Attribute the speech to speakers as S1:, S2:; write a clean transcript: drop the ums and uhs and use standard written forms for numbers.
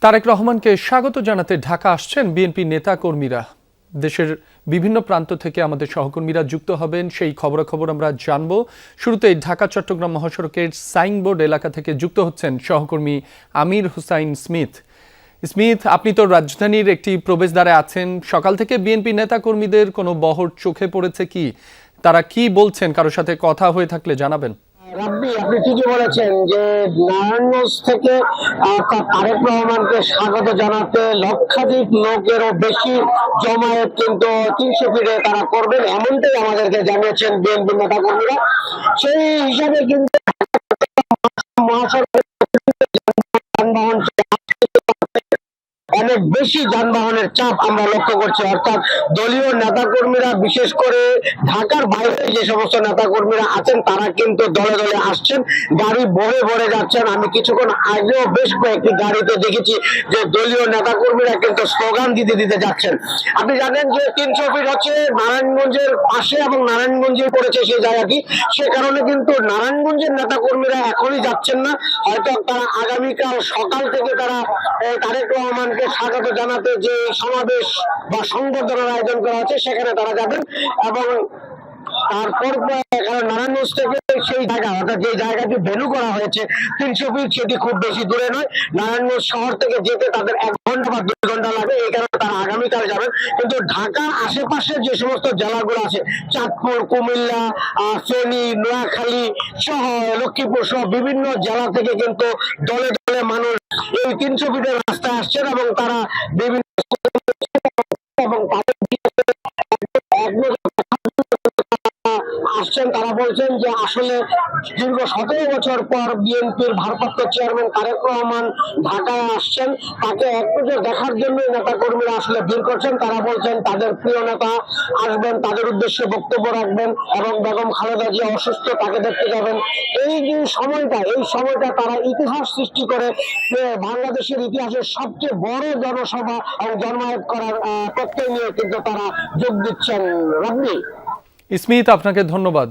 S1: তারেক রহমানকে স্বাগত জানাতে ঢাকা আসছেন বিএনপি নেতা কর্মীরা। দেশের বিভিন্ন প্রান্ত থেকে আমাদের সহকর্মীরা যুক্ত হবেন, সেই খবরাখবর আমরা জানব। শুরুতেই ঢাকা চট্টগ্রাম মহাসড়কের সাইনবোর্ড এলাকা থেকে যুক্ত হচ্ছেন সহকর্মী আমির হুসাইন স্মিথ। স্মিথ, আপনি তো রাজধানীর একটি প্রবেশদ্বারে আছেন। সকাল থেকে বিএনপি নেতা কর্মীদের কোনো বহর চোখে পড়েছে কি? তারা কি বলছেন? কারোর সাথে কথা হয়ে থাকলে জানাবেন।
S2: রাব্বি, আপনি ঠিকই বলেছেন যে নারায়ণগঞ্জ থেকে তারেক রহমানকে স্বাগত জানাতে লক্ষাধিক লোকেরও বেশি জমায়েত কিন্তু 300 ফিটে তারা করবেন, এমনটাই আমাদেরকে জানিয়েছেন বিএনপি নেতা কর্মীরা। সেই হিসাবে কিন্তু মহাসড়কের যানবাহন অনেক বেশি যানবাহনের চাপ আমরা লক্ষ্য করছি। অর্থাৎ দলীয় নেতাকর্মীরা, বিশেষ করে ঢাকার বাইরে যে সমস্ত নেতাকর্মীরা আছেন, তারা কিন্তু দলে দলে আসছেন, গাড়ি ভরে ভরে যাচ্ছেন। আমি কিছুক্ষণ আগেও বেশ কয়েকটি গাড়িতে দেখেছি যে দলীয় নেতাকর্মীরা কিন্তু স্লোগান দিতে দিতে যাচ্ছেন। আপনি জানেন যে 300 ফিট হচ্ছে নারায়ণগঞ্জের পাশে এবং নারায়ণগঞ্জে পড়েছে সেই জায়গাটি। সে কারণে কিন্তু নারায়ণগঞ্জের নেতাকর্মীরা এখনই যাচ্ছেন না, হয়তো তারা আগামীকাল সকাল থেকে তারা তারেক রহমানকে স্বাগত জানাতে যে সমাবেশ বা সংবর্ধনার আয়োজন করা হচ্ছে সেখানে তারা যাবেন। এবং তারপর নারায়ণগঞ্জ থেকে সেই জায়গা, অর্থাৎ যে জায়গাটি ভেন্যু করা হয়েছে 300 ফিট, সেটি খুব বেশি দূরে নয়। নারায়ণগঞ্জ শহর থেকে যেতে তাদের 1 ঘন্টা বা 2 ঘন্টা লাগে, এই কারণে তারা আগামীকাল যাবেন। কিন্তু ঢাকার আশেপাশে যে সমস্ত জেলাগুলো আছে, চাঁদপুর, কুমিল্লা, ফেনী, নোয়াখালী সহ লক্ষ্মীপুর সহ বিভিন্ন জেলা থেকে কিন্তু দলে দলে মানুষ এই 300 ফিটের রাস্তায় আসছেন এবং তারা বিভিন্ন এবং তাদের আসছেন। তারা বলছেন যে আসলে দীর্ঘ 17 বছর পর বিএনপির ভারপ্রাপ্ত চেয়ারম্যান তারেক রহমান ঢাকায় আসছেন, তাকে এক নজর দেখার জন্য নেতা কর্মীরা আসলে ভিড় করছেন। তারা বলছেন তাদের প্রিয় নেতা আসবেন, তাদের উদ্দেশ্যে বক্তব্য রাখবেন এবং বেগম খালেদা জিয়া অসুস্থ, তাকে দেখতে যাবেন। এই যে সময়টা, এই সময়টা তারা ইতিহাস সৃষ্টি করে বাংলাদেশের ইতিহাসের সবচেয়ে বড় জনসভা এবং জন্মায়ত করার প্রত্যয় নিয়ে কিন্তু তারা যোগ দিচ্ছেন। রাব্বি,
S1: স্মিথ, আপনাকে ধন্যবাদ।